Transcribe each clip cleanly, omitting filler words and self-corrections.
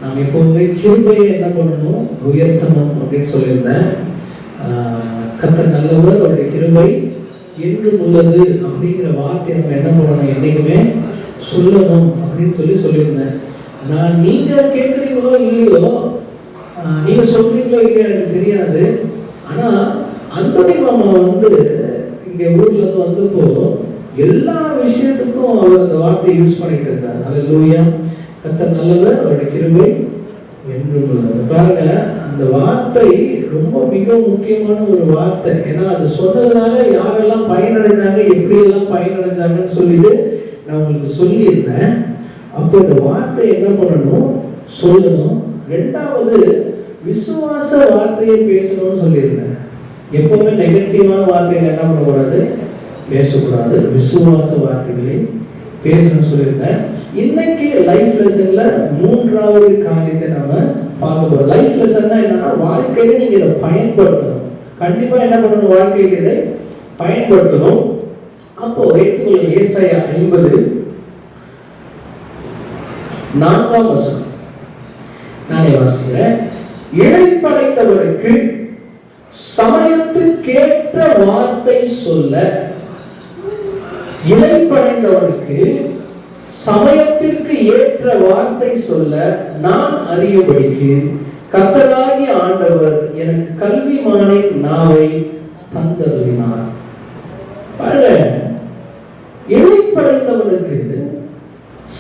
நாம் எப்போவுமே கிருபையை என்ன பண்ணணும், உயர்த்தணும் அப்படின்னு சொல்லியிருந்தேன். கர்த்தர் நல்லவர், அவருடைய கிருபை என்றும் உள்ளது அப்படிங்கிற வார்த்தை நம்ம என்ன பண்ணணும், என்னைக்குமே சொல்லணும் அப்படின்னு சொல்லியிருந்தேன். நீங்க கேட்குறீங்களோ இல்லையோ, நீங்க சொல்றீங்களோ இல்லையோ எனக்கு தெரியாது. ஆனா அந்தோனி மாமா இங்க ஊர்ல இருந்து வந்தப்போ எல்லா விஷயத்துக்கும் அவர் அந்த வார்த்தையை யூஸ் பண்ணிட்டு இருக்காரு. அல்லேலூயா. கர்த்தர் நல்லவர், அவருடைய கிருபை என்றும் உள்ளது. பாருங்க, அந்த வார்த்தை ரொம்ப மிக முக்கியமான ஒரு வார்த்தை. ஏன்னா அது சொன்னதுனால யாரெல்லாம் பயனடைந்தாங்க, எப்படி எல்லாம் பயனடைந்தாங்கன்னு சொல்லிட்டு நான் உங்களுக்கு சொல்லியிருந்தேன். அப்போ இந்த வார்த்தை என்ன பண்ணணும், சொல்லணும். ரெண்டாவது, விசுவாச வார்த்தையை பேசணும்னு சொல்லியிருந்தேன். எப்பவுமே நெகட்டிவான வார்த்தைகள் என்ன பண்ணக்கூடாது, பேசக்கூடாது. விசுவாச வார்த்தைகளை பேசணும்னு சொல்லியிருந்தேன். இன்னைக்கு லைஃப் லெசன்ல மூன்றாவது காரியத்தை நம்ம பார்க்க போறோம். லைஃப் லெசன்னா என்னன்னா, வாழ்க்கையில நீங்க இதை பயன்படுத்தணும். கண்டிப்பா என்ன பண்ணணும், வாழ்க்கையில இதை பயன்படுத்தணும். அப்போ எடுத்துக்கொள்ளுங்க, ஏசாயா 50:4 நானே வாசிக்கிறேன். இளைப்படைத்தவனுக்கு சமயத்துக்கேற்ற வார்த்தை சொல்ல, இளைப்படைந்தவனுக்கு சமயத்திற்கு ஏற்ற வார்த்தை சொல்ல நான் அறியும்படிக்கு கர்த்தராகிய ஆண்டவர் எனக்கு கல்விமானின் நாவை தந்தருளினார். பாருங்க, இளைப்படைந்தவனுக்கு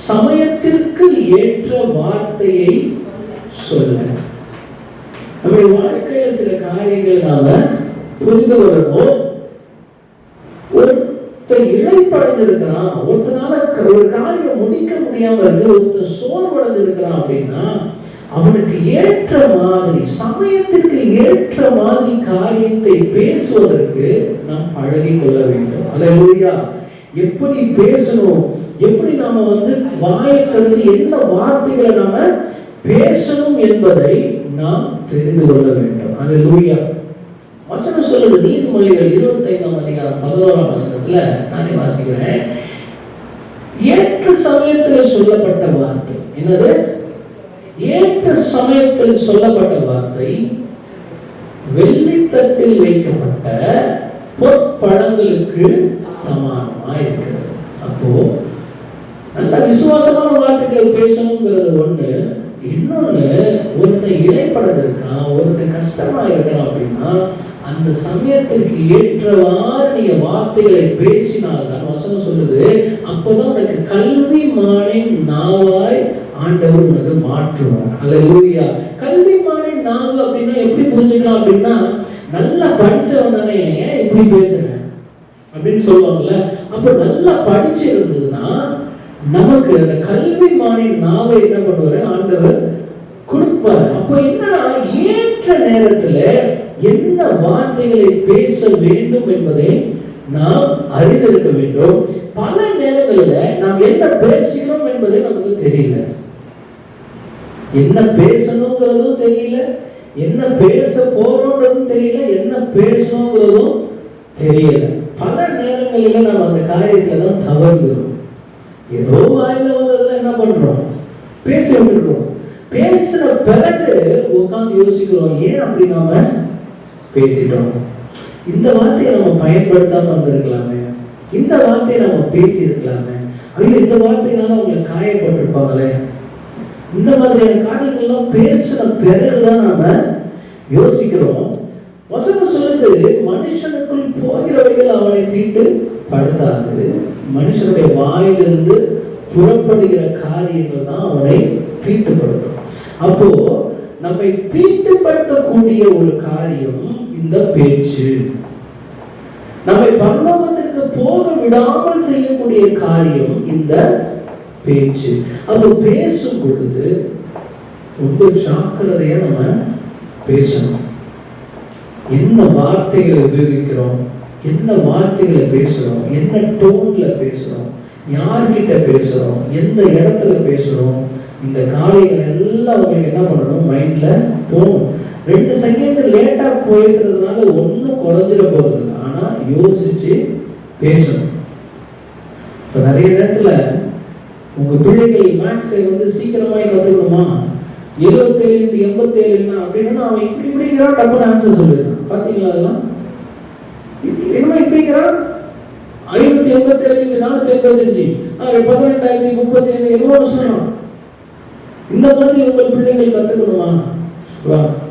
சமயத்திற்கு ஏற்ற வார்த்தையை சொல்ல. நம்முடைய வாழ்க்கையில சில காரியங்கள் நாம புரிந்து வரணும். ஒருத்தர் இளைப்படைஞ்சிருக்கிறான், ஒருத்தனால ஒரு காரியம் முடிக்க முடியாம இருக்கு, ஒருத்தர் சோர்வடைஞ்சிருக்கிறான் அப்படின்னா அவனுக்கு ஏற்ற மாதிரி, சமயத்திற்கு ஏற்ற மாதிரி காரியத்தை பேசுவதற்கு நாம் பழகி கொள்ள வேண்டும். அல்லேலூயா. எப்படி பேசணும், எப்படி நாம வாயை திறந்து என்ன வார்த்தைகளை நாம பேசணும் என்பதை நாம் தெரிந்து கொள்ள வேண்டும். அல்லேலூயா. வசனம் சொல்லுது, நீதிமொழிகள் 25:11 நானே வாசிக்கிறேன். ஏற்ற சமயத்தில் சொல்லப்பட்ட வார்த்தை என்னது? ஏற்ற சமயத்தில் சொல்லப்பட்ட வார்த்தை வெள்ளித்தட்டில் வைக்கப்பட்ட பொற்பழங்களுக்கு சமானமாக இருக்கிறது. அப்போ நல்ல விசுவாசமான வார்த்தைகளை பேசணுங்கிறது ஒண்ணு. இன்னொன்னு, ஒருத்தன் இளைப்படது இருக்கான், ஒருத்தன் கஷ்டமா இருக்கான் அப்படின்னா அந்த சமயத்திற்கு ஏற்றவாறு நீங்க வார்த்தைகளை பேசினால்தான் வசனம் சொல்லுது, அப்பதான் உனக்கு கல்விமானின் நாவாய் ஆண்டவர் உனக்கு மாற்றுவார். அல்லேலூயா. கல்விமானின் நாவு அப்படின்னா எப்படி புரிஞ்சுக்கலாம் அப்படின்னா, நல்லா படிச்சவன் தானே ஏன் இப்படி பேசுறேன் அப்படின்னு சொல்லுவாங்கல்ல. அப்ப நல்லா படிச்சு இருந்ததுன்னா நமக்கு அந்த கல்விமானின் நாவை என்ன பண்ணுவாரு, ஆண்டவர் கொடுப்பார். அப்ப என்னன்னா, ஏற்ற நேரத்துல என்ன வார்த்தைகளை பேச வேண்டும் என்பதை நாம் அறிந்திருக்க வேண்டும். பல நேரங்களில் நாம் என்ன பேசுகிறோம் என்பதை நமக்கு தெரியல, என்ன பேசணுங்கிறதும் தெரியல, என்ன பேச போறோம்ன்றதும் தெரியல, என்ன பேசணுங்கிறதும் தெரியல. பல நேரங்களில் நாம் அந்த காரியத்துல தான் தவறுகிறோம். ஏதோ வாயில வந்ததுல என்ன பண்றோம், பேச விட்டுறோம். பேசுற பிறகு உட்கார்ந்து யோசிக்கிறோம், ஏன் அப்படி நாம பேசிட்டோம், இந்த வார்த்தையை நம்ம பயன்படுத்தாம வந்திருக்கலாமே, இந்த வார்த்தையை நம்ம பேசி இருக்கலாமே, ஐயோ இந்த வார்த்தையினால அவங்களை காயப்பட்டிருப்பாங்களே. இந்த மாதிரியான காரியங்கள்லாம் பேசின பிறகுதான் நாம யோசிக்கிறோம். வசனம் சொல்லுது, மனுஷனுக்குள் போகிறவைகள் அவனை தீட்டு படுத்தாது, மனுஷனுடைய வாயிலிருந்து புறப்படுகிற காரியங்கள் தான் அவனை தீட்டுப்படுத்தும். அப்போ நம்மை தீட்டுப்படுத்தக்கூடிய ஒரு காரியம் இந்த பேச்சு. நம்மை பரலோகத்திற்கு போக விடாமல் செய்யக்கூடிய காரியம் இந்த பேச்சு. அப்போ பேசும் பொழுது ரொம்ப ஜாக்கிரதையா நம்ம பேசணும். என்ன வார்த்தைகளை உபயோகிக்கிறோம், என்ன வார்த்தைகளை பேசுறோம், என்ன டோன்ல பேசுறோம், யார்கிட்ட பேசுறோம், எந்த இடத்துல பேசுறோம், இந்த காரியங்கள் எல்லாம் உங்களுக்கு என்ன பண்ணணும், மைண்ட்ல போகணும். 2 செகண்ட் லேட்டா பேசுறதுனால ஒன்னும் குறைஞ்சிட போறது, ஆனா யோசிச்சு பேசணும். இப்ப நிறைய நேரத்துல உங்க பிள்ளைகள் மேக்ஸை சீக்கிரமா கத்துக்கணுமா, 77 87 அப்படின்னா அவன் இப்படிங்கிறான், டப்புன்னு ஆன்சர் சொல்லிடுறான். பாத்தீங்களா? அதெல்லாம் என்னமா இப்படிங்கிறான், 587 485 12035 என்னவோ சொல்றான். இந்த மாதிரி உங்கள் பிள்ளைகள் கத்துக்கணுமா?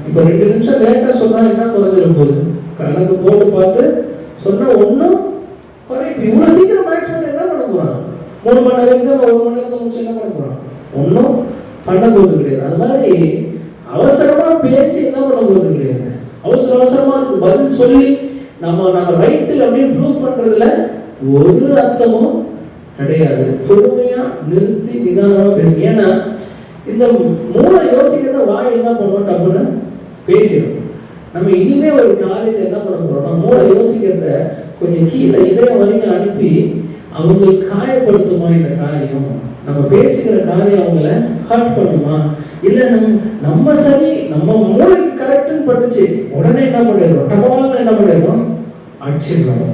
இப்ப 2 நிமிஷம் லேட்டா சொன்னா என்ன குறைஞ்சிடும் போது, கணக்கு போட்டு பார்த்து சொன்னா ஒன்னும் குறைப்பு. இவ்வளவு சீக்கிரம் மேக்ஸ் பண்ண என்ன பண்ண போறான்? 3 மணி நேரம் எக்ஸாம் 1 மணி நேரத்தை முடிச்சு என்ன பண்ண போறான்? ஒன்னும் பண்ண போறது கிடையாது. அது மாதிரி அவசரமா பேசி என்ன பண்ண போறது கிடையாது. அவசரமா அதுக்கு பதில் சொல்லி நம்ம ரைட்டு அப்படின்னு ப்ரூவ் பண்றதுல ஒரு அர்த்தமும் கிடையாது. பொறுமையா நிறுத்தி நிதானமா பேசு. ஏன்னா இந்த மூளை யோசிக்கிறத வாய் என்ன பண்ணுவோம், டப்புன்னு பேசிடும். நம்ம இனிமே ஒரு காரியத்தை என்ன பண்ண போறோம், மூளை யோசிக்கிறத கொஞ்சம் கீழே இதயம் வரைக்கும் அனுப்பி அவங்களுக்கு காயப்படுத்துமா இந்த காரியம், நம்ம பேசுகிற காரியம் அவங்கள ஹர்ட் பண்ணுமா, இல்ல நம்ம சரி நம்ம மூளைக்கு கரெக்ட்னு பட்டுச்சு உடனே என்ன பண்ணிடுறோம், டபால்னு என்ன பண்ணிடுறோம், அடிச்சிடுறோம்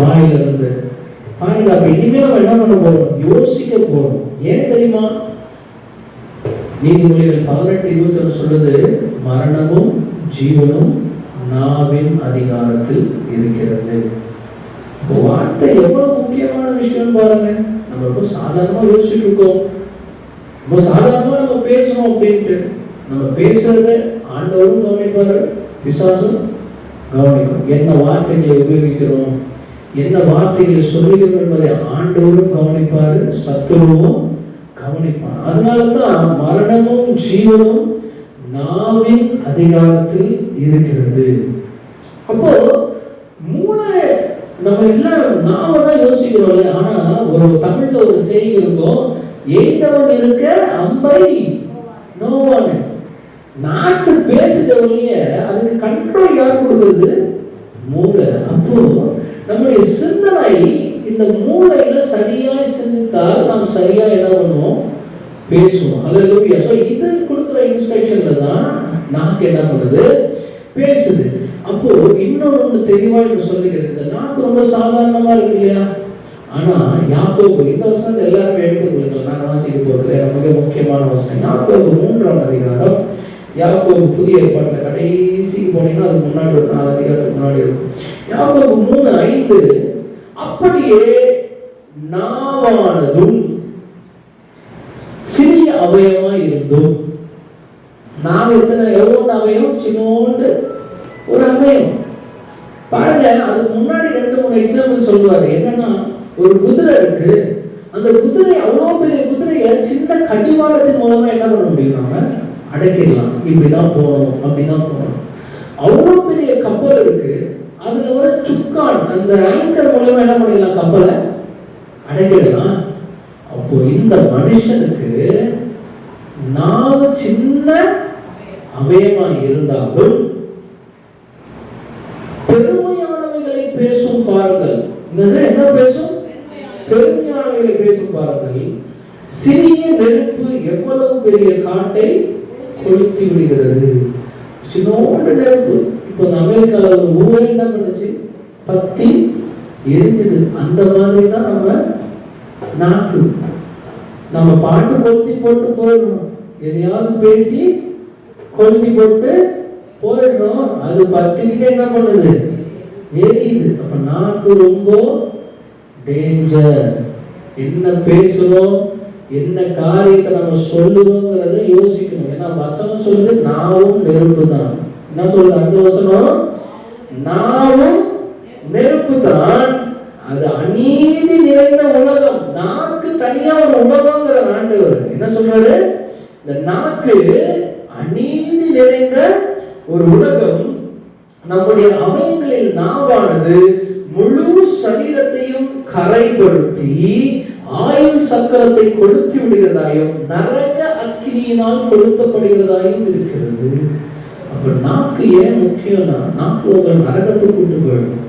வாயில இருந்து. பாருங்க, அப்ப இனிமே நம்ம என்ன பண்ண போறோம், யோசிக்க போறோம். ஏன் தெரியுமா? நீதிமொழிகள் 18:21 சொல்லுது, மரணமும் ஜீவனும் நாவின் அதிகாரத்தில் இருக்கிறது. வார்த்தை எவ்வளவு முக்கியமான விஷயம் பாருங்க. நம்ம ரொம்ப சாதாரணமா யோசிச்சுட்டு இருக்கோம், ரொம்ப சாதாரணமா நம்ம பேசணும் அப்படின்ட்டு. நம்ம பேசுறத ஆண்டவரும் கவனிப்பாரு, பிசாசும் கவனிக்கும். என்ன வார்த்தைகளை உபயோகிக்கிறோம், என்ன வார்த்தைகளை சொல்லுகிறோம் என்பதை ஆண்டவரும் கவனிப்பாரு, சத்துருவும் கவனிப்பான். அதனாலதான் மரணமும் ஜீவனும் நாவின் அதிகாரத்தில் இருக்கிறது. அப்போ மூளை நம்ம எல்லாம் நாம தான் யோசிக்கிறோம். ஆனா ஒரு தமிழ்ல ஒரு செய்தி இருக்கும், எய்தவன் இருக்க அம்பை நோவான். நாக்கு பேசுற ஒழிய அதுக்கு கண்ட்ரோல் யார் கொடுக்கிறது? மூளை. அப்போ நம்முடைய சிந்தனை இந்த மூளையில சரியாய் சிந்தித்தால் நாம் சரியா என்ன பண்ணுவோம், பேசுவோம். ஹல்லேலூயா. சோ இது கொடுக்கிற இன்ஸ்ட்ரக்ஷன்ல தான் நாக்கு என்ன பண்ணுது, பேசுது. அப்போ இன்னொன்னு தெளிவா சொல்லுகிறது, நாக்கு ரொம்ப சாதாரணமா இருக்கு இல்லையா? ஆனா யாக்கோபு, இந்த வசனத்தை எல்லாரும் எடுத்துக்கொள்ளுங்கள், நான் வாசிக்க போறது மிக முக்கியமான வசனம். யாக்கோபு 3ஆம் அதிகாரம். யாக்கோபு புதிய ஏற்பாட்டுல கடைசி போனீங்கன்னா அது முன்னாடி ஒரு 4 அதிகாரத்துக்கு முன்னாடி இருக்கும். யாக்கோபு 3:5, அப்படியே நாவானதும் சிறிய அவயவமா இருந்தும். நாவு எவ்வளவு அவயம்? சின்னோண்டு ஒரு அவயம். பாருங்க, அதுக்கு முன்னாடி 2-3 எக்ஸாம்பிள் சொல்லுவாரு. என்னன்னா, ஒரு குதிரை இருக்கு, அந்த குதிரை அவ்வளவு பெரிய குதிரைய சின்ன கடிவாளத்தின் மூலமா என்ன பண்ண முடியும், நாம அடக்கிடலாம். இப்படிதான் போகணும், அப்படிதான் போகணும். அவ்வளவு பெரிய கப்பல் இருக்கு, அதுல ஒரு சுக்கான், அந்த ஆங்கர் மூலமா என்ன பண்ணிடலாம், கப்பலை அடக்கிடலாம். அப்போ இந்த மனுஷனுக்கு நாலு சின்ன அவயமா இருந்தாலும் பெருமையானவைகளை பேசும் பாருங்கள். என்ன பேசும்? பெருமையானவைகளை பேசும் பாருங்கள். சிறிய நெருப்பு எவ்வளவு பெரிய காட்டை கொளுத்தி விடுகிறது. சின்னோண்டு நெருப்பு. இப்போ அமெரிக்கால ஒரு ஊரே என்ன பண்ணுச்சு, பத்தி எரிஞ்சது. அந்த மாதிரி தான் நம்ம நாக்கு. நம்ம பாட்டு கொளுத்தி போட்டு போயிடணும், எதையாவது பேசி கொளுத்தி போட்டு போயிடணும். அது பத்திரிக்கை என்ன பண்ணுது, எரியுது. அப்ப நாக்கு ரொம்ப டேஞ்சர். என்ன பேசுறோம், என்ன காரியத்தை நம்ம சொல்லுவோங்கிறத யோசிக்கணும். ஏன்னா வசனம் சொல்லுது நாவும் நெருப்பு தான். என்ன சொல்லுது அந்த வசனம்? நாவும் நெருப்பு தான். அது அநீதி நிறைந்த உலகம். நாக்கு தனியா ஒரு உலகங்கிற ஆண்டவர் என்ன சொல்றாரு? இந்த நாக்கு அநீதி நிறைந்த ஒரு உலகம். நம்முடைய அவயங்களில் நாவானது முழு சரீரத்தையும் கரைப்படுத்தி ஆயுள் சக்கரத்தை கொளுத்தி விடுகிறதாயும் நரக அக்கினியினால் கொளுத்தப்படுகிறதாயும் இருக்கிறது. அப்ப நாக்கு ஏன் முக்கியம்னா, நாக்கு உங்கள் நரகத்தை கூட்டு போயிடும்.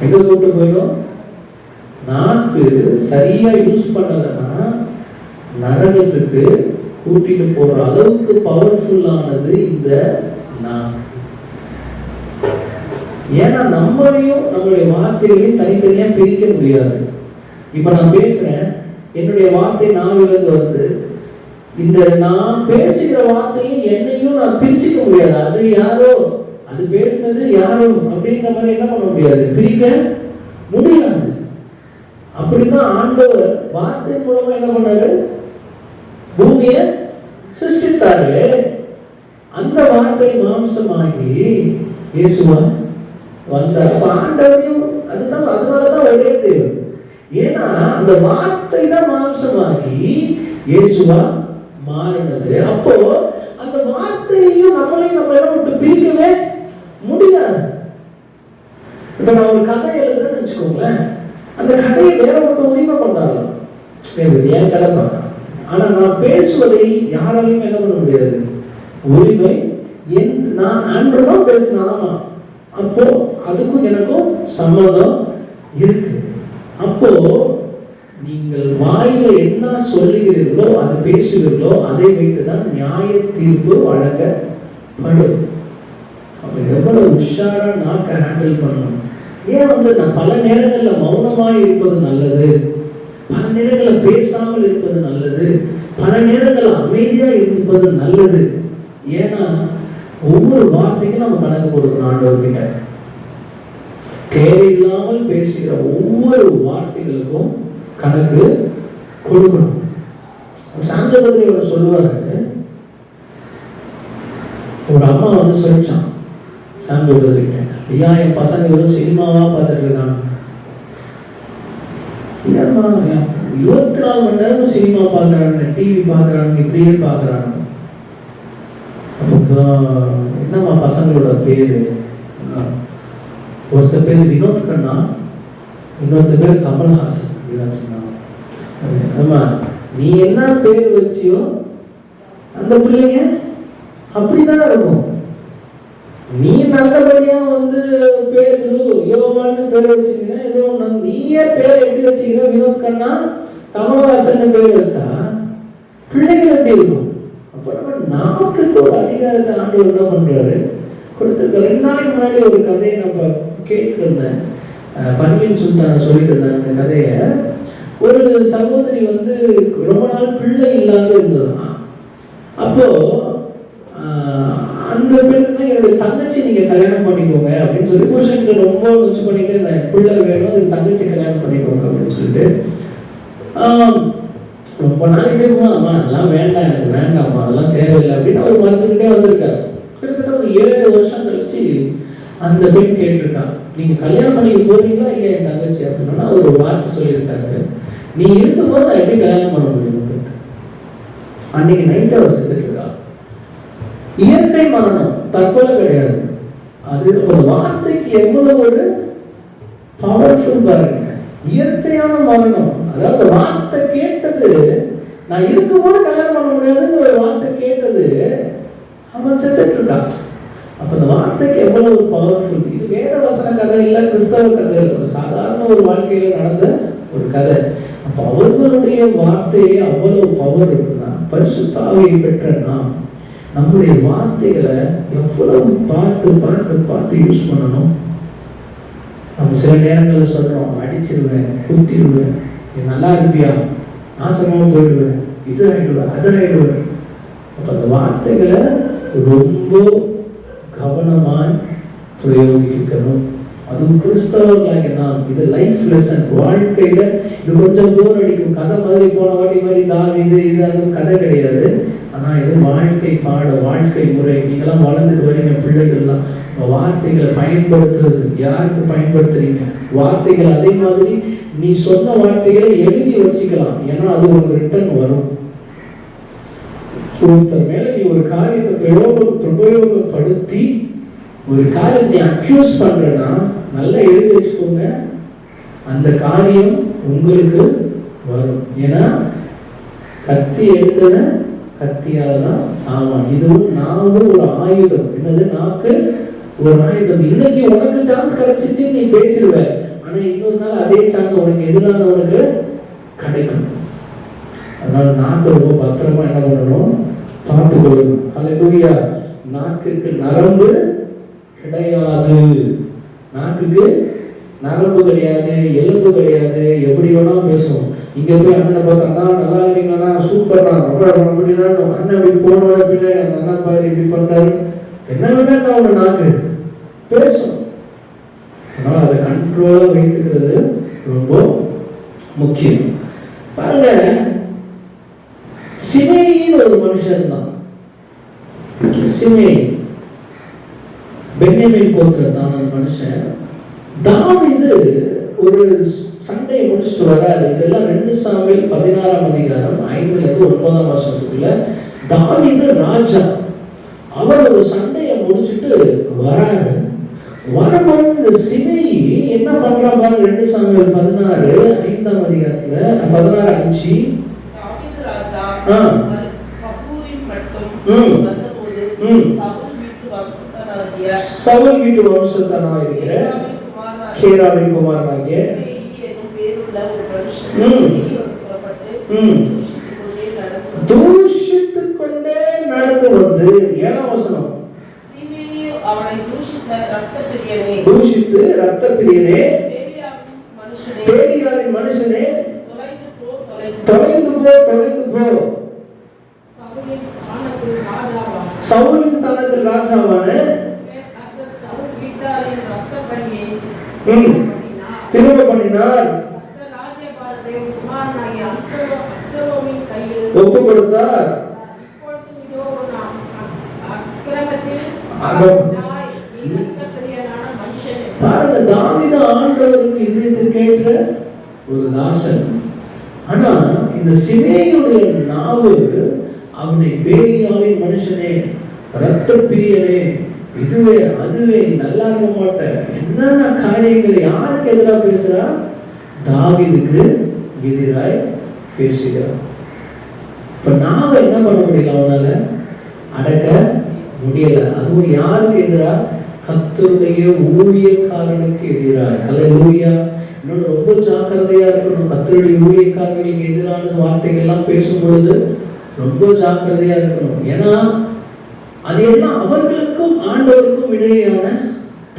எங்க கூட்டு போயிடும்? நாக்கு சரியா யூஸ் பண்ணலன்னா நரகத்துக்கு கூட்டிட்டு போற அளவுக்கு பவர்ஃபுல்லானது இந்த நாக்கு. ஏன்னா நம்மளையும் நம்மளுடைய வார்த்தைகளையும் தனித்தனியா பிரிக்க முடியாது. இப்ப நான் பேசுறேன், என்னுடைய வார்த்தை நாவிலிருந்து வந்து இந்த நான் பேசுகிற வார்த்தையும் என்னையும் நான் பிரிச்சுக்க முடியாது. அது யாரோ, அது பேசுனது யாரோ அப்படின்ற மாதிரி என்ன பண்ண முடியாது, பிரிக்க முடியாது. அப்படிதான் ஆண்டவர் வார்த்தை மூலமா என்ன பண்ணாரு, பூமியை சிருஷ்டித்தாரு. அந்த வார்த்தை மாம்சமாகி இயேசுவா வந்தார். ஆண்டவரையும் அதுதான், அதனாலதான் ஒரே தேவன். ஏன்னா அந்த வார்த்தை தான் மாம்சமாகி இயேசுவா மாறினது. அப்போ அந்த வார்த்தையையும் நம்மளையும் நம்ம விட்டு பிரிக்கவே முடியாது. இப்ப நான் ஒரு கதை எழுதுறேன்னு வச்சுக்கோங்களேன், அந்த கதையை வேற ஒருத்தர் உரிமை கொண்டாடலாம், ஏன் கதை பண்ண. ஆனா நான் பேசுவதை யாராலையும் என்ன பண்ண முடியாது, உரிமை நான் அன்றுதான் பேசினேன். ஆமா, அப்போ அதுக்கும் எனக்கும் சம்மதம் இருக்கு. அப்போ நீங்கள் வாயில என்ன சொல்லுகிறீர்களோ, அது பேசுகிறீர்களோ, அதை வைத்துதான் நியாய தீர்ப்பு வழங்கப்படும். அப்ப எவ்வளவு உஷாரா நாக்க ஹேண்டில் பண்ணணும். ஏன் நான் பல நேரங்கள்ல மௌனமாய் இருப்பது நல்லது, பல நேரங்களில் பேசாமல் இருப்பது நல்லது, பல நேரங்கள் அமைதியா இருப்பது நல்லது. ஏன்னா ஒவ்வொரு வார்த்தைக்கும் நம்ம கணக்கு கொடுக்கணும் ஆண்டவர்கிட்ட. தேவையில்லாமல் பேசுகிற ஒவ்வொரு வார்த்தைகளுக்கும் கணக்கு கொடுக்கணும். சாந்தபதியோட சொல்லுவாரு, ஒரு அம்மா சொல்லிச்சான் சாந்தபதிகிட்ட, ஐயா என் பசங்க வெறும் சினிமாவா பார்த்துட்டு இருக்காங்க. 24 மணி நேரம் சினிமா பார்க்கறாங்க, டிவி பார்க்கறாங்க, இப்படியே பார்க்கறாங்க. என்னம்மா பசங்களோட பேரு? ஒருத்தர் பேர் வினோத் கண்ணா, இன்னொருத்தர் பேர் கமல்ஹாசன். ஆமா, நீ என்ன பேர் வச்சியோ அந்த பிள்ளைங்க அப்படிதான் இருக்கும். நீ நல்லபடியா பேரு யோவான்னு பேர் வச்சிருந்தீங்கன்னா ஏதோ ஒண்ணு. நீயே பேர் எப்படி வச்சுக்கிற, வினோத் கண்ணா கமல்ஹாசன் பேர் வச்சா பிள்ளைகள் எப்படி இருக்கும்? அப்ப நம்ம நாக்குக்கு ஒரு அதிகாரத்தை ஆண்டவர் என்ன பண்றாரு, கொடுத்துருக்க. 2 நாளைக்கு முன்னாடி ஒரு கதையை நம்ம கேட்டு இருந்தேன், பர்வீன் சுல்தான் சொல்லிட்டு இருந்தேன். அந்த கதையை, ஒரு சகோதரி ரொம்ப நாள் பிள்ளை இல்லாத இருந்ததுதான். அப்போ அந்த பெண்ணு, என்னுடைய தங்கச்சி நீங்க கல்யாணம் பண்ணிக்கோங்க அப்படின்னு சொல்லி புருஷனுக்கு ரொம்ப வச்சு பண்ணிட்டு இருந்தேன், பிள்ளை வேணும், அதுக்கு தங்கச்சி கல்யாணம் பண்ணிக்கோங்க அப்படின்னு சொல்லிட்டு. ரொம்ப நாளைக்கு அம்மா அதெல்லாம் வேண்டாம், எனக்கு வேண்டாம்மா, அதெல்லாம் தேவையில்லை அப்படின்னு அவர் மறந்துக்கிட்டே வந்திருக்காரு. கிட்டத்தட்ட ஒரு 7 வருஷம் கழிச்சு அந்த பெண் கேட்டிருக்கான், நீங்க கல்யாணம் பண்ணிக்க போறீங்களா இல்லையா என் தங்கச்சி அப்படின்னா அவர் ஒரு வார்த்தை சொல்லியிருக்காரு, நீ இருக்கும்போது நான் எப்படி கல்யாணம் பண்ண முடியும்? அன்னைக்கு நைட்டு அவர் செத்துட்டு இருக்கா. இயற்கை மரணம், தற்கொலை கிடையாது. அது ஒரு வார்த்தைக்கு எவ்வளவு ஒரு பவர்ஃபுல் பாருங்க. இயற்கையான மரணம், அதாவது வார்த்தை கேட்டது, நான் இருக்கும்போது கல்யாணம் பண்ண முடியாதுங்கிற ஒரு வார்த்தை கேட்டது, அவன் செத்துட்டு இருக்கான். அப்ப அந்த வார்த்தைக்கு எவ்வளவு ஒரு பவர்ஃபுல். இது வேத வசன கதை இல்ல, கிறிஸ்தவ கதை இல்ல, ஒரு சாதாரண ஒரு வாழ்க்கையில நடந்த ஒரு கதை. அப்ப அவர்களுடைய வார்த்தையே அவ்வளவு பவர் இருக்குன்னா, பரிசுத்த ஆவியை பெற்ற நாம் நம்முடைய வார்த்தைகளை எவ்வளவு பார்த்து பார்த்து பார்த்து யூஸ் பண்ணணும். நம்ம சில நேரங்களில் சொல்றோம், அடிச்சிருவேன், குத்திடுவேன், நீ நல்லா இருப்பியா, நாசமாக போயிடுவேன், இது ஆயிடுவேன், அது ஆயிடுவேன். அப்ப அந்த வார்த்தைகளை ரொம்ப கவனமாய் பிரயோகிக்கணும். அதுவும் கிறிஸ்தவர்களாக நாம் இது லைஃப் லெசன். வாழ்க்கையில இது கொஞ்சம் போர் அடிக்கும், கதை மாதிரி போன வாட்டி மாதிரி தாவீது இது அது கதை கிடையாது. ஆனா இது வாழ்க்கை பாட, வாழ்க்கை முறை. நீங்கெல்லாம் வளர்ந்துட்டு வரீங்க, பிள்ளைகள்லாம் வார்த்தைகளை பயன்படுத்துறது. யாருக்கு பயன்படுத்துறீங்க வார்த்தைகள்? அதே மாதிரி நீ சொன்ன வார்த்தைகளை எழுதி வச்சுக்கலாம், ஏன்னா அது ஒரு ரிட்டர்ன் வரும். ஒருத்தர் மேல நீ ஒரு காரியத்தை பிரயோகப்படுத்தி ஒரு காரியத்தை அக்யூஸ் பண்றேன்னா நல்லா எழுதி வச்சுக்கோங்க, அந்த காரியம் உங்களுக்கு வரும். ஏன்னா கத்தி எடுத்தத கத்தியாலதான் சாவான். இதுவும் நாவும் ஒரு ஆயுதம். என்னது? நாக்கு ஒரு ஆயுதம். இன்னைக்கு உனக்கு சான்ஸ் கிடைச்சிச்சு, நீ பேசிடுவ. ஆனா இன்னொரு நாள் அதே சான்ஸ் உனக்கு எதிரானவனுக்கு கிடைக்கும். அதனால நாக்கு ரொம்ப பத்திரமா என்ன பண்ணணும், பார்த்து கொள்ளணும். ஹல்லேலூயா. நாக்குக்கு நரம்பு கிடையாது, நாக்குக்கு நரம்பு கிடையாது, எலும்பு கிடையாது, எப்படி வேணா பேசும். இங்க போய் அண்ணனை பார்த்தா அண்ணா நல்லா இருக்கீங்களா, சூப்பர்ண்ணா, ரொம்ப அப்படின்னா அண்ணன் இப்படி போனோட பின்னாடி அந்த அண்ணன் பாரு இப்படி பண்றாரு, என்ன வேணா அவனை நாக்கு பேசும். அதனால அதை கண்ட்ரோலா வைத்துக்கிறது ரொம்ப முக்கியம். பாருங்க, சிமேயின் ஒரு மனுஷன் தான். சிமேய் பென்யமீன் கோத்திரத்தான் அந்த மனுஷன். தாவீது ஒரு சண்டையை முடிச்சுட்டு வராரு. இதெல்லாம் 2 சாமுவேல் 16ஆம் அதிகாரம் 5ல இருந்து 9ஆம் வசனத்துக்குள்ள. தாவீது ராஜா, அவர் ஒரு சண்டையை முடிச்சுட்டு வராரு. வரும்போது இந்த சிமேயி என்ன பண்றாங்க, 2 சாமுவேல் 16 5ஆம் அதிகாரத்துல 16:5 சவுல் வீட்டு வம்சத்தானாகிய கேராவின் குமாரனாகிய தூஷித்துக் கொண்டே நடந்து வந்து 7ஆம் வசனம், தூஷித்து இரத்த பிரியனே, பேலியாவின் மனுஷனே, தொலைந்து போ, தொலைந்து போ. சவுலின் ஸ்தானத்தில் ராஜாவான திரும்ப பண்ணினார், ஒப்பு கொடுத்தார். பாருங்க, தாவீது ஆண்டவருக்கு இதயத்திற்கேற்ற ஒரு தாசன். ஆனா இந்த சிமேயுடைய நாவு அவனை பேலியாவின் மனுஷனே, இரத்த பிரியனே, இதுவே அதுவே, நல்லா இருக்க மாட்டேன், என்னென்ன காரியங்கள் யாருக்கு எதிராக பேசுறா, தாவீதுக்கு எதிராய் பேசுகிறார். இப்ப நாம என்ன பண்ண முடியல, அவனால அடக்க முடியல. அதுவும் யாருக்கு எதிரா, கர்த்தருடைய ஊழியக்காரனுக்கு எதிராய். அல்லேலூயா. இன்னொன்று ரொம்ப ஜாக்கிரதையா இருக்கணும். கர்த்தருடைய ஊழியக்காரர்களுக்கு எதிரான வார்த்தைகள் எல்லாம் பேசும் பொழுது ரொம்ப ஜாக்கிரதையா இருக்கணும். ஏன்னா அது எல்லாம் அவர்களுக்கும் ஆண்டவருக்கும் இடையேயான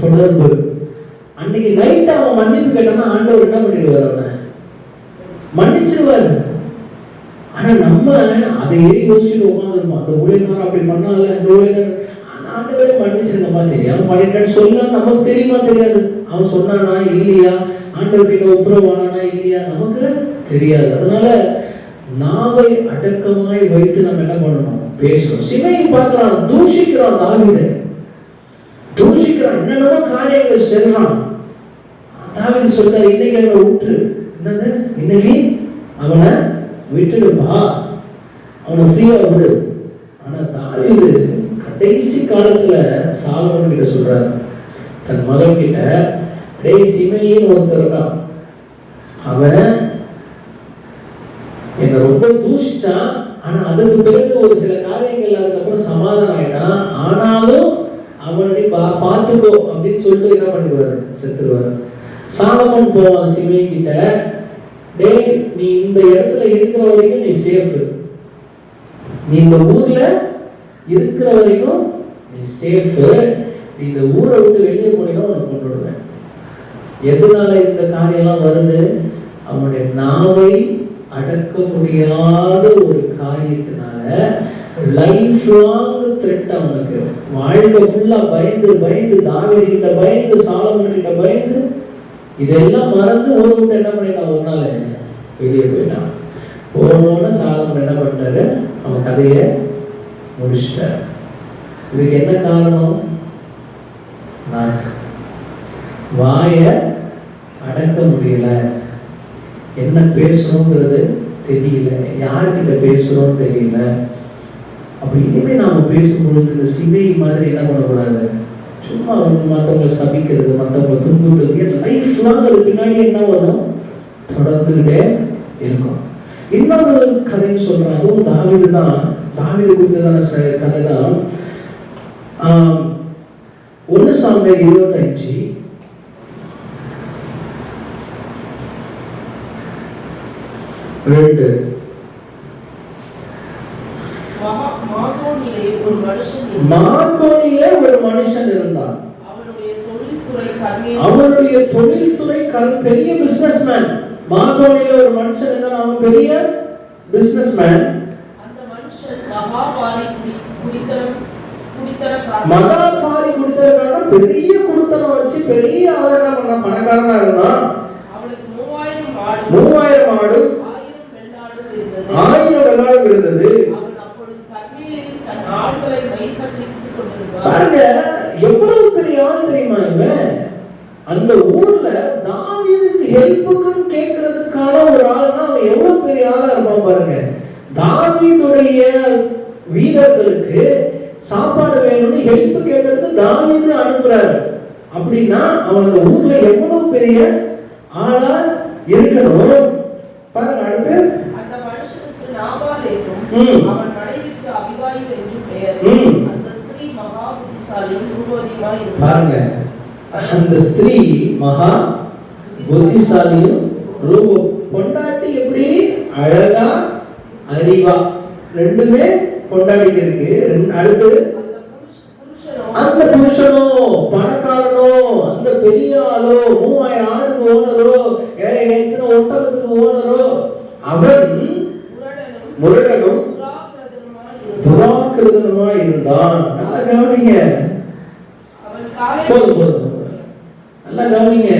தொடர்பு. அன்னைக்கு நைட் அவன் மன்னிப்பு கேட்டானா ஆண்டவர் என்ன பண்ணிடுவார், அவனை மன்னிச்சிருவாரு. ஆனா நம்ம அதையே யோசிச்சுட்டு உட்காந்துருப்போம். அந்த ஊழியக்காரன் அப்படி பண்ணால, அந்த ஊழியக்காரன் ஆண்டவரே மன்னிச்சிருங்கப்பா, தெரியாம பண்ணிட்டேன்னு சொல்ல நமக்கு தெரியுமா தெரியாது. அவன் சொன்னானா இல்லையா, ஆண்டவர்கிட்ட ஒப்புரவானா இல்லையா, நமக்கு தெரியாது. அதனால நாவை அடக்கமாய் வைத்து நம்ம என்ன பண்ணணும், பேசணும். சிமையை பார்க்கிறான், தூஷிக்கிறான், தாவீதை தூஷிக்கிறான், என்னென்னமோ காரியங்கள் செய்யறான். தாவீது சொல்றாரு, இன்னைக்கு அவனை விட்டு, என்னது இன்னைக்கு அவனை விட்டுடுப்பா, அவனை ஃப்ரீயா விடு. ஆனா தாவீது கடைசி காலத்துல சாலமோன் கிட்ட சொல்றாரு, தன் மகன் கிட்ட, டேய் சிமையின் ஒருத்தர் இருக்கான், அவன் என்ன ரொம்ப தூஷிச்சான். ஆனா அதுக்கு பிறகு ஒரு சில காரியங்கள் அதுக்கப்புறம் சமாதானம் ஆயிட்டான். ஆனாலும் அவனை பார்த்துக்கோ அப்படின்னு சொல்லிட்டு என்ன பண்ணிடுவாரு, செத்துருவாரு. சாலமோன் போவான் சிமை கிட்ட, டேய் நீ இந்த இடத்துல இருக்கிற வரைக்கும் நீ சேஃப், நீ இந்த ஊர்ல இருக்கிற வரைக்கும் நீ சேஃப், நீ இந்த ஊரை விட்டு வெளியே போனீங்கன்னா உனக்கு கொண்டு விடுவேன். எதனால இந்த காரியம்லாம் வருது, அவனுடைய நாவை அடக்க முடியாத ஒரு காரியத்தினால லைஃப் லாங் த்ரெட். அவனுக்கு வாழ்க்கை ஃபுல்லா பயந்து பயந்து, தாவீது கிட்ட பயந்து, சாலமோன் கிட்ட பயந்து, இதெல்லாம் மறந்து ஊர் விட்டு என்ன பண்ணிட்டான், ஒரு நாள் வெளியே போயிட்டான். போனோன்னு சாலமோன் என்ன பண்ணிட்டாரு, அவன் கதையை முடிச்சிட்டார். இதுக்கு என்ன காரணம், வாய அடக்க முடியல, என்ன பேசணுங்கிறது தெரியல, யார்கிட்ட பேசணும்னு தெரியல. அப்படி இனிமே நாம பேசும்பொழுது இந்த சிமை மாதிரி என்ன பண்ணக்கூடாது, சும்மா மற்றவங்களை சபிக்கிறது, மற்றவங்களை துன்புறுத்துறது, லைஃப் லாங் அது பின்னாடி என்ன வரும், தொடர்ந்துகிட்டே இருக்கும். இன்னொரு கதைன்னு சொல்றேன், அதுவும் தாவீது தான், தாவீது குறித்ததான கதை தான். 1 சாமுவேல் 25 2. மார்கோனிலே ஒரு மனுஷன் இருந்தான். அவருடைய தொழில்துறை பெரிய பிசினஸ்மேன், மார்கோனில ஒரு மனுஷன் இருந்தான், அவன் பெரிய பிசினஸ் மேன். அந்த மனுஷன் மகாபாரி குடித்தனக்காரன், பெரிய குடித்தனம் வச்சு பெரிய ஆளா என்ன பண்ண, பணக்காரனா இருந்தான். அவனுக்கு 3000 ஆடும் 1000 வெள்ளாடும் இருந்தது. அவன் அப்பொழுது தண்ணீரில் தன் ஆடுகளை மேய்ப்பதற்குக் கொண்டிருந்தான். பாருங்க எவ்வளவு பெரிய ஆள் தெரியுமா இவன். அந்த ஊர்ல தாவீதுக்கு ஹெல்ப்புக்குன்னு கேட்கறதுக்கான ஒரு ஆள்னா அவன் எவ்வளவு பெரிய ஆளா இருப்பான் பாருங்க. தாவீதுடைய வீரர்களுக்கு சாப்பாடு வேணும்னு ஹெல்ப் கேட்கறதுக்கு தாவீது அனுப்புறாரு அப்படின்னா அவன் அந்த ஊர்ல எவ்வளவு பெரிய ஆளா இருக்கணும் பாருங்க. அடுத்து அந்த மனுஷனுக்கு நாபால் என்றும் அவன் மனைவிக்கு அபிகாயில் என்றும் பெயர். அந்த ஸ்திரீ மகா புத்திசாலியும் ரூபவதியுமாய் இருந்தாள். பாருங்க, அந்த ஸ்திரீ மகா புத்திசாலியும் பொண்டாட்டி எப்படி அழகா அறிவா, ரெண்டுமே பொண்டாட்டிக்கு இருக்கு. அடுத்து அந்த புருஷனோ பணக்காரனோ அந்த பெரிய ஆளோ 3000 ஆடுக்கு ஓனரோ எத்தனை ஒட்டகத்துக்கு ஓனரோ அவன் முரடனும் துராக்கிரதனுமா இருந்தான். நல்லா கவனிங்க, போதும் நல்லா கவனிங்க.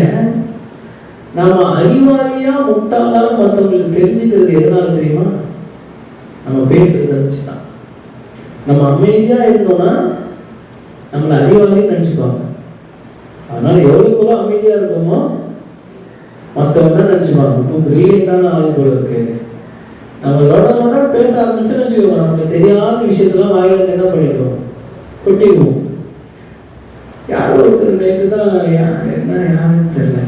நாம அறிவாளியா முட்டாளா மற்றவங்களுக்கு தெரிஞ்சுக்கிறது எதனால தெரியுமா? நம்ம பேசுறத வச்சுதான். நம்ம அமைதியா இருந்தோம்னா நம்மள அறிவாளின்னு நினைச்சுப்பாங்க. அதனால எவ்வளவுக்குள்ள அமைதியா இருக்கோமோ மற்றவங்க நினைச்சுப்பாங்க ரொம்ப பிரில்லியண்டான ஆள் போல இருக்கு. நம்மளோட பேச ஆரம்பிச்சுன்னு வச்சுக்கோங்க, நமக்கு தெரியாத விஷயத்தெல்லாம் வாயில என்ன பண்ணிடுவோம், கொட்டிடுவோம். யாரோ ஒருத்தர் நேற்று தான் என்ன யாருன்னு தெரியல,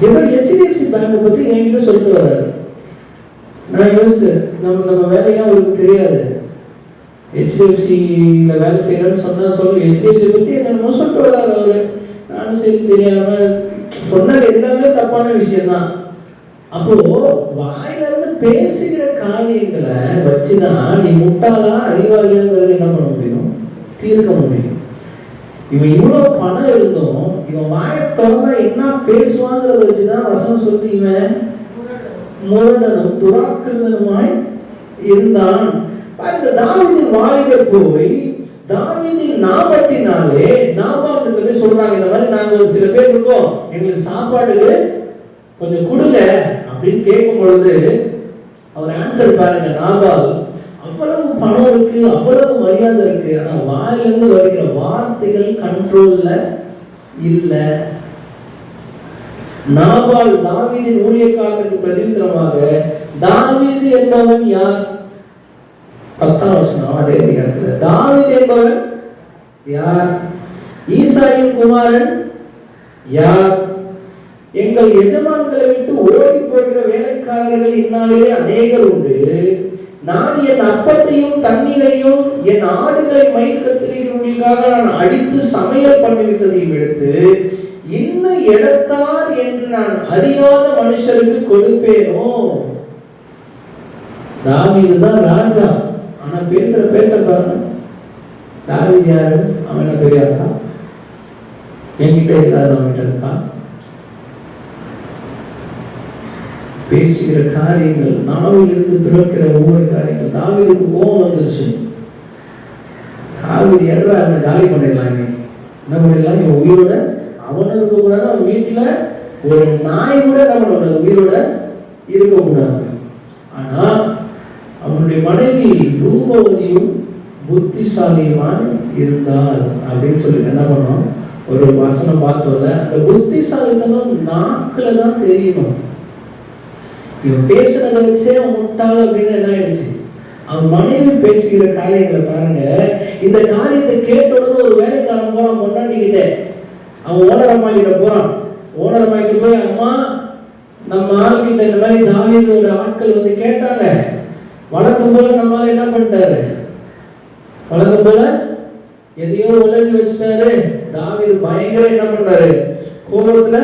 ஏதோ HDFC பேங்கை பத்தி என்கிட்ட சொல்லிட்டு வர்றாரு. நான் யோசிச்சேன், நம்ம வேலையா அவருக்கு தெரியாது. HDFCல வேலை செய்யறேன்னு சொன்னா HDFC பத்தி என்னென்னமோ சொல்லிட்டு வர்றாரு அவரு. நானும் சரி தெரியாம சொன்னது எல்லாமே தப்பான விஷயம்தான். அப்போ வாயில இருந்து பேசுகிற காரியங்களை வச்சுதான் நீ முட்டாளா அறிவாளியாங்கிறது என்ன பண்ண முடியும், தீர்க்க முடியும். இவன் இவ்வளவு பணம் இருந்தும் இவன் வாயை திறந்தா என்ன பேசுவாங்கிறத வச்சுதான் வசனம் சொல்லுது இவன் முரடனும் துராக்கிரதனுமாய் இருந்தான். பாருங்க, தாவீதின் வாலிபர் போய் தாவீதின் நாபத்தினாலே நாபாலுக்கு சொல்றாங்க, இந்த மாதிரி நாங்க ஒரு சில பேர் இருக்கோம், எங்களுக்கு சாப்பாடு கொஞ்சம் கொடுங்க அப்படின்னு கேட்கும் பொழுது அவர் ஆன்சர் பாருங்க. நாபால் அவ்வளவு பணம் இருக்கு, அவ்வளவு மரியாதை இருக்கு, ஆனா வாயிலிருந்து வருகிற வார்த்தைகள் கண்ட்ரோல்ல இல்ல. நாபால் தாவீதின் ஊழியக்காரனுக்கு பிரதித்திரமாக, தாவீது என்பவன் யார்? 10ஆம் வசனம் அதே அதிகாரத்துல, தாவீது என்பவன் யார்? ஈசாயின் குமாரன் யார்? எங்கள் எஜமான்களை விட்டு ஓடி போகிற வேலைக்காரர்கள் இந்நாளிலே அநேகர் உண்டு. நான் என் அப்பத்தையும் தண்ணீரையும் என் ஆடுகளை மயிர் கத்திரிகளுக்காக நான் அடித்து சமையல் பண்ணிவிட்டதையும் எடுத்து இன்னும் எடுத்தார் என்று நான் அறியாத மனுஷருக்கு கொடுப்பேனோ? தாவீது தான் ராஜா, ஆனா பேசுற பேச்ச பாருங்க. தாவீது யாரு? அவன் என்ன பெரியாதா? என்கிட்ட இல்லாத அவன்கிட்ட இருக்கா? பேசுகிற காரியங்கள், நாவிலிருந்து பிறக்கிற ஒவ்வொரு காரியங்கள். தாவீதுக்கு கோபம் வந்துருச்சு. தாவீது எடா அவனை காலி பண்ணிடலாம், இன்னைக்கு என்ன பண்ணிடலாம், இவன் உயிரோட அவனும் இருக்கக்கூடாது, அவன் வீட்டுல ஒரு நாய் கூட என்ன பண்ணக்கூடாது, உயிரோட இருக்கக்கூடாது. ஆனா அவனுடைய மனைவி ரூபவதியும் புத்திசாலியுமாய் இருந்தால் அப்படின்னு சொல்லி என்ன பண்ணோம், ஒரு வசனம் பார்த்தோம்ல. அந்த புத்திசாலித்தனம் நாக்குல தான் தெரியணும். இவன் பேசுறதை வச்சே அவன் முட்டாள் அப்படின்னு என்ன ஆயிடுச்சு. அவன் மனைவி பேசுகிற காரியங்களை பாருங்க. இந்த காரியத்தை கேட்ட உடனே ஒரு வேலைக்காரன் போறான் கொண்டாடிக்கிட்ட, அவன் ஓனரம்மா கிட்ட போறான். ஓனரம்மா கிட்ட போய், அம்மா நம்ம ஆள்கிட்ட இந்த மாதிரி தாவீதோட ஆட்கள் வந்து கேட்டாங்க, வழக்கம் போல நம்மளால என்ன பண்ணிட்டாரு, வழக்கம் போல எதையோ உலகி வச்சுட்டாரு. தாவீது பயங்கர என்ன பண்ணாரு, கோபத்துல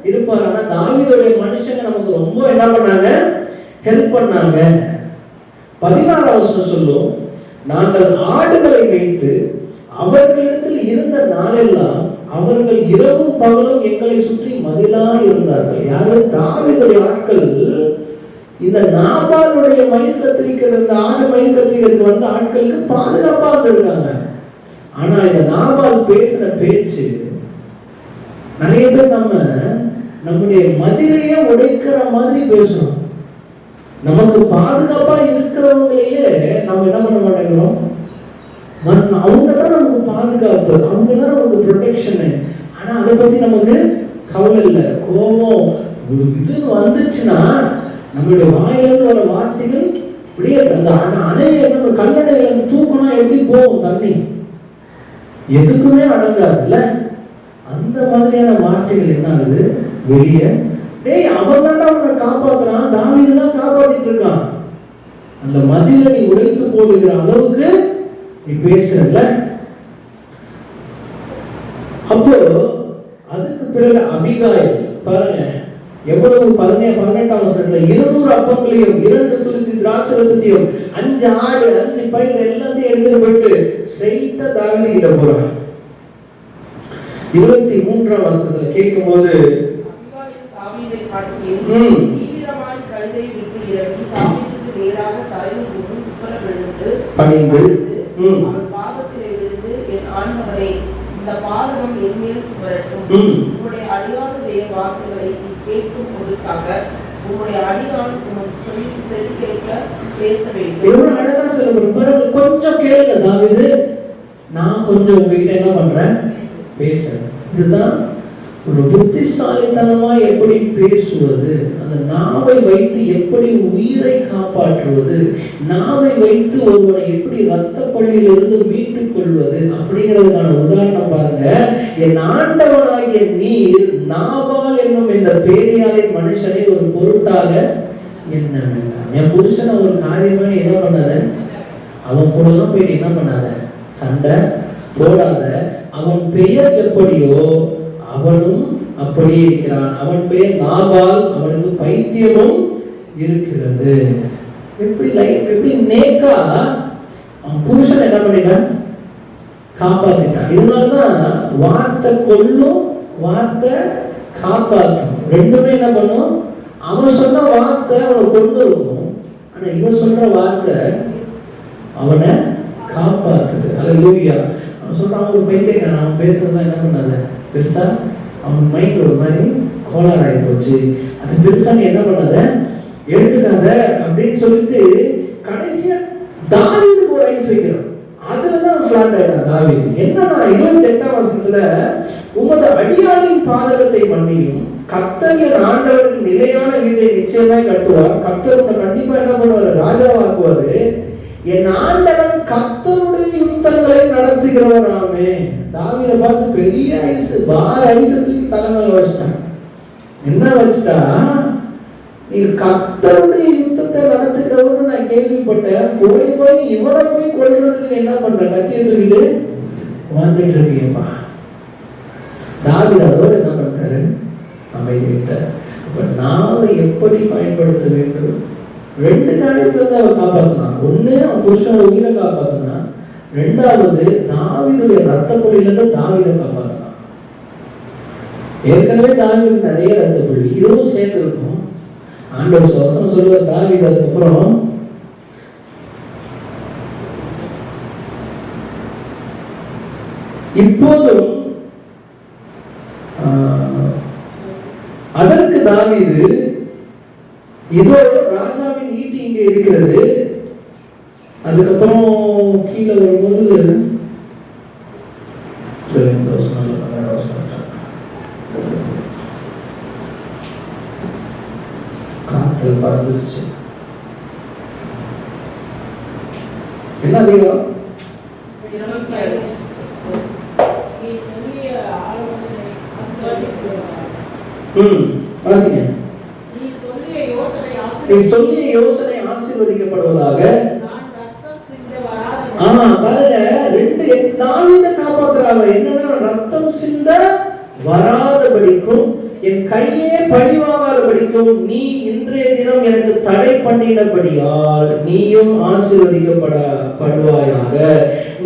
இருப்பார். ஆனா தாவீதுடைய மனுஷங்க நமக்கு ரொம்ப என்ன பண்ணாங்க, ஹெல்ப் பண்ணாங்க. 16ஆம் வசனம் சொல்லும், நாங்கள் ஆடுகளை வைத்து அவர்களிடத்தில் இருந்த நாளெல்லாம் அவர்கள் இரவும் பகலும் எங்களை சுற்றி மதிலா இருந்தார்கள். யாரு? தாவீதுடைய ஆட்கள். இந்த நாபாலுடைய மயிர் கத்திரிக்கிறது, இந்த ஆடு மயிர் கத்திரிக்கிறதுக்கு வந்த ஆட்களுக்கு பாதுகாப்பா இருந்திருக்காங்க. ஆனா இந்த நாபால் பேசின பேச்சு, நிறைய பேர் நம்முடைய மதிலையே உடைக்கிற மாதிரி பேசுறோம். நமக்கு பாதுகாப்பா இருக்கிறவங்களையே நம்ம என்ன பண்ண மாட்டேங்கிறோம். அவங்க தான் நமக்கு பாதுகாப்பு, அவங்க தான் நமக்கு ப்ரொடெக்ஷனு. ஆனா அதை பத்தி நமக்கு கவலை இல்லை. கோபம் இதுன்னு வந்துச்சுன்னா நம்மளுடைய வாயிலிருந்து வர வார்த்தைகள் இப்படியே அந்த அணையை கல்லணையில தூக்குனா எப்படி போகும் தண்ணி, எதுக்குமே அடங்காதுல்ல. அந்த மாதிரியான வார்த்தைகள் என்ன ஆகுது வெளியே. டேய், அவன் தான் அவனை காப்பாத்துறான், தாவீது தான் காப்பாத்திட்டு இருக்கான். அந்த மதில நீ உடைத்து போடுகிற அளவுக்கு நீ பேசுறல. அப்போ அதுக்கு பிறகு அபிகாயில் பாருங்க எவ்வளவு 18ஆம் வசனத்துல 200 அப்பங்களையும் 2 துருத்தி திராட்சை ரசத்தையும் 5 ஆடு 5 பயிர் எல்லாத்தையும் எடுத்துட்டு போயிட்டு ஸ்ட்ரைட்டா தாவீது கிட்ட போறான். 23ஆம் வசனத்துல கேட்கும் போது தாவீதை காட்டியும் தீவிரமாய் கழுதை விட்டு இறங்கி தாவீதுக்கு நேராக தரையில் விழுந்து பணிந்து அவன் பாதத்திலே விழுந்து, என் ஆண்டவனே, இந்த பாதகம் என் மேல் சுமரட்டும். உம்முடைய அடியானுடைய வார்த்தைகளை நீ கேட்கும் பொருட்காக உம்முடைய அடியான் உமது செவி கேட்க பேச வேண்டும். எவ்வளவு அழகா சொல்லுங்க. கொஞ்சம் கேளுங்க தாவீது, நான் கொஞ்சம் உங்ககிட்ட என்ன பண்றேன், பேசுறேன். இதுதான் ஒரு புத்திசாலித்தனமா எப்படி பேசுவது, அந்த நாவை வைத்து எப்படி உயிரை காப்பாற்றுவது, நாவை வைத்து ஒருவனை எப்படி இரத்த பழியிலிருந்து மீட்டுக் கொள்வது அப்படிங்கிறதுக்கான உதாரணம் பாருங்க. என் ஆண்டவனாகிய நீர் நாபால் என்னும் இந்த பேரியாளின் மனுஷனை ஒரு பொருட்டாக என்ன வேண்டாம். என் புருஷனை ஒரு காரியமா என்ன பண்ணாத, அவன் கூட எல்லாம் போயிட்டு என்ன பண்ணாத, சண்டை போடாத. அவன் பெயர் எப்படியோ அவனும் அப்படியே இருக்கிறான். அவன் பெயர் நாபால், அவனுக்கு பைத்தியமும் இருக்கிறது. எப்படி லைஃப் எப்படி நேக்கா அவன் புருஷன் என்ன பண்ணிட்டான், காப்பாத்திட்டான். இதனாலதான் வார்த்தை கொல்லும், வார்த்தை காப்பாற்றும். ரெண்டுமே என்ன பண்ணும். அவன் சொன்ன வார்த்தை அவனை கொண்டு இருக்கும், ஆனா இவன் சொல்ற வார்த்தை அவனை காப்பாத்துது. அல்லேலூயா. அவன் சொல்றான் ஒரு பைத்தியக்காரன், அவன் பேசுறதுலாம் என்ன பண்ணாத பெருசா, அவன் மைண்ட் ஒரு மாதிரி கோளாறாகி போச்சு, அது பெருசா நீ என்ன பண்ணாத எடுத்துக்காத அப்படின்னு சொல்லிட்டு கடைசியா தாவீதுக்கு ஒரு ஐஸ் வைக்கிறான். அதுலதான் பிளாட் ஆயிட்டான் தாவீது. என்னன்னா 28ஆம் வசனத்துல உமது அடியாளின் பாதகத்தை மன்னியும், கர்த்தர் என் ஆண்டவருக்கு நிலையான வீட்டை நிச்சயமாய் கட்டுவார். கர்த்தர் உன்னை கண்டிப்பா என்ன பண்ணுவாரு, ராஜாவாக்குவாரு. என் ஆண்டவன் கர்த்தருடைய யுத்தங்களை நடத்துகிறவராமே. தாவீதை பார்த்து பெரிய ஐஸ், பார் ஐஸ் தூக்கி தலைமையில வச்சுட்டான். என்ன வச்சுட்டா, நீ கர்த்தருடைய யுத்தத்தை நடத்துகிறவர்னு நான் கேள்விப்பட்டேன். போய் இவனை போய் கொல்றதுக்கு என்ன பண்ற, கத்தியை தூக்கிட்டு வந்துட்டு இருக்கீங்கப்பா. தாவீது அதோடு என்ன பண்றாரு, அமைதிட்டார். அப்ப நாம எப்படி பயன்படுத்த வேண்டும்? 2 காரியத்தை தான் அவன் காப்பாத்தினான். ஒண்ணு அவன் புருஷனோட உயிரை காப்பாத்தினான், 2வது தாவீதுடைய ரத்த புள்ளியிலிருந்து தாவீதை காப்பாத்தினான். ஏற்கனவே தாவீதுக்கு நிறைய ரத்த புள்ளி, இதுவும் சேர்ந்து இருக்கும். ஆண்டவர் வசனம் சொல்லுவார், தாவீது அதுக்கப்புறம் இப்போதும் அதற்கு தாவீது, இதோ ராஜாவின் ஈட்டி இங்கே இருக்கிறது. அதுக்கப்புறம் கீழே வரும்போது காத்தல் பறந்துச்சு. என்ன அதிகம் வாசிங்க. நீ சொல்லிய யோசனை ஆசீர்வதிக்கப்படுவதாக. பாருங்க, 2 தாவீதை காப்பாத்துறாங்க. என்னன்னா, ரத்தம் சிந்த வராதபடிக்கும் என் கையே பழிவாகாதபடிக்கும் நீ இன்றைய தினம் எனக்கு தடை பண்ணினபடியால் நீயும் ஆசீர்வதிக்கப்படுவாயாக.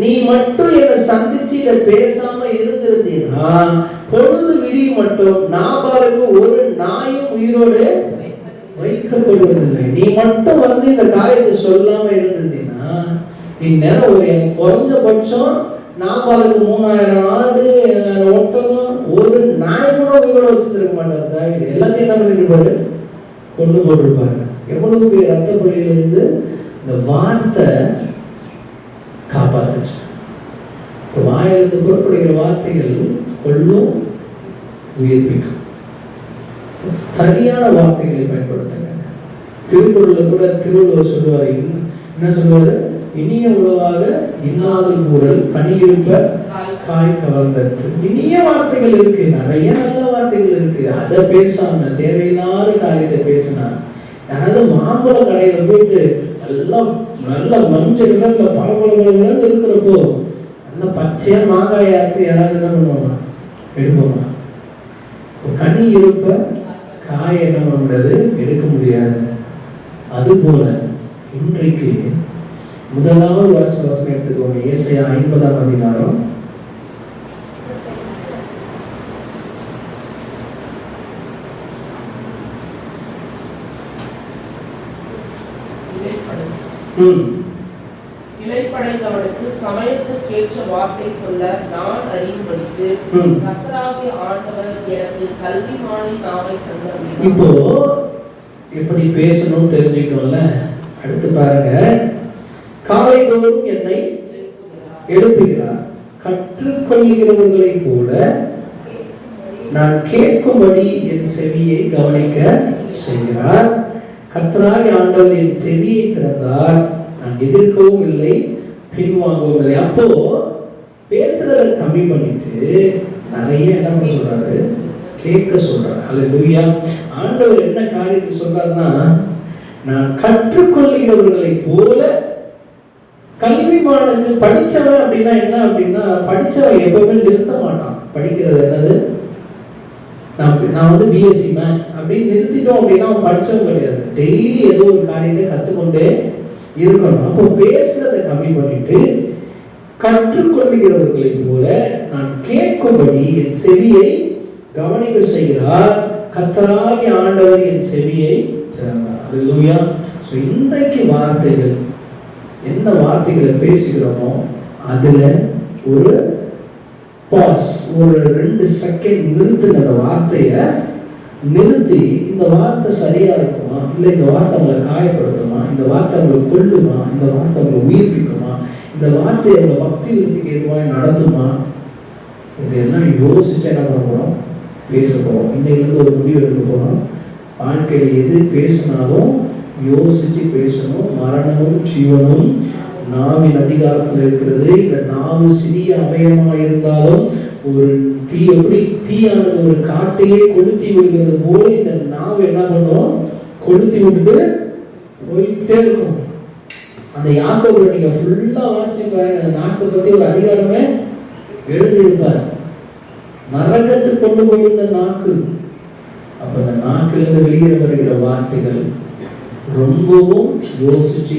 நீ மட்டும் என்னை சந்திச்சு இதை பேசாம இருந்திருந்தீன்னா பொழுது விடிய மட்டும் நாபாலுக்கு ஒரு நாயும் உயிரோடு வைக்கப்படுவதில்லை. நீ மட்டும் வந்து இந்த காரியத்தை சொல்லாம இருந்திருந்தீங்கன்னா இந்நேரம் ஒரு எனக்கு குறைஞ்சபட்சம் நாபாலுக்கு 3000 ஆடு ஒட்டகம் ஒரு நாய் கூட உயிரோட வச்சிருக்க மாட்டார். எல்லாத்தையும் என்ன பண்ணிருப்பாரு? கொண்டு போட்டிருப்பாரு. எவ்வளவு பேர் ரத்த பலியிலிருந்து இந்த வார்த்தை காப்பாத்துச்சு. வாயிலிருந்து புறப்படுகிற வார்த்தைகள் கொள்ளும் உயிர்ப்பிக்கும். சரியான வார்த்தைகளை பயன்படுத்துங்க. திருக்குறள்ல கூட திருவள்ளுவர் சொல்லுவாரு, என்ன சொல்லுவாரு? இனிய உணவாக இன்னாது கூறல் கனியிருப்ப காய் கவர்ந்தற்று. இனிய வார்த்தைகள் இருக்கு, நிறைய நல்ல வார்த்தைகள் இருக்கு. அதை பேசாம தேவையில்லாத காரியத்தை பேசினா, யாராவது மாம்பழ கடையில போயிட்டு நல்ல மஞ்சள் கலர்ல பழப்பழங்கள் இருக்கிறப்போ அந்த பச்சையா மாங்காய் அறுத்து யாராவது என்ன பண்ணுவாங்க? எடுப்போமா? கனி இருப்ப காய் என்ன பண்ண முடியாது, எடுக்க முடியாது. அதுபோல இன்றைக்கு முதலாவது வசனம் எடுத்துக்கோங்க. ஏசாயா 50ஆம் அதிகாரம். இளைப்படைந்தவனுக்கு சமயத்திற்கேற்ற வார்த்தை சொல்ல நான் அறியும்படிக்கு கர்த்தராகிய ஆண்டவர் எனக்கு கல்விமானின் நாவை தந்தருளினார். இப்போ எப்படி பேசணும்னு தெரிஞ்சுக்கணும்ல. அடுத்து பாருங்க, காலைதோறும் என்னை எழுப்புகிறார், கற்றுக்கொள்கிறவர்களை போல நான் கேட்கும்படி என் செவியை கவனிக்க செய்கிறார். கர்த்தராகிய ஆண்டவர் என் செவியை திறந்தார், நான் எதிர்க்கவும் இல்லை பின்வாங்கவும் இல்லை. அப்போ பேசுறத கம்மி பண்ணிட்டு நிறைய என்ன பண்ண சொல்றாரு? கேட்க சொல்றாரு. அல்லேலூயா. ஆண்டவர் என்ன காரியத்தை சொல்றாருன்னா, நான் கற்றுக்கொள்கிறவர்களை போல. கல்விமானுக்கு படிச்சவன் அப்படின்னா என்ன அப்படின்னா, படிச்சவன் எப்பவுமே நிறுத்த மாட்டான். படிக்கிறது என்னது? நான் வந்து பிஎஸ்சி மேத்ஸ் அப்படின்னு நிறுத்திட்டோம் அப்படின்னா அவன் படிச்சவன் கிடையாது. டெய்லி ஏதோ ஒரு காரியத்தை கத்துக்கொண்டே இருக்கணும். அப்போ பேசுறதை கம்மி பண்ணிட்டு கற்றுக்கொள்கிறவர்களை போல நான் கேட்கும்படி என் செவியை கவனிக்க செய்கிறார். கர்த்தராகிய ஆண்டவர் என் செவியை திறந்தார். அல்லேலூயா. சோ இன்றைக்கு வார்த்தைகள் என்ன வார்த்தைகளை பேசுகிறோமோ அதுல ஒரு பாஸ், ஒரு 2 செகண்ட் நிறுத்துங்க. அந்த வார்த்தையை நிறுத்தி, இந்த வார்த்தை சரியா இருக்குமா, இல்லை இந்த வார்த்தை அவங்களை காயப்படுத்துமா, இந்த வார்த்தை அவங்களை கொல்லுமா, இந்த வார்த்தை அவங்களை உயிர்ப்பிக்குமா, இந்த வார்த்தை அவங்களை பக்தி விருத்திக்கு எதுவாக நடத்துமா, இதெல்லாம் யோசிச்சு என்ன பண்ண போறோம்? பேச போறோம். இன்னைக்கு ஒரு முடிவு எடுக்க போறோம். வாழ்க்கையில எது பேசினாலும் யோசிச்சு பேசணும். மரணமும் ஜீவனும் நாவின் அதிகாரத்தில் இருக்கிறது. இந்த நாவு சிறிய அவயமா இருந்தாலும் ஒரு தீ, எப்படி தீயானது ஒரு காட்டையே கொளுத்தி விடுகிறது போல இந்த நாவு என்ன பண்ணும்? கொளுத்தி விட்டு போயிட்டே இருக்கும். அந்த யாக்கோபுல நீங்க ஃபுல்லா வாசிச்சு பாருங்க. அந்த நாக்கை பத்தி ஒரு அதிகாரமே எழுதியிருப்பார். நரகத்துக்கு கொண்டு போயிருந்த நாக்கு. அப்ப அந்த நாக்கிலிருந்து வெளியே வருகிற வார்த்தைகள் ரொம்பவும் யோசிச்சு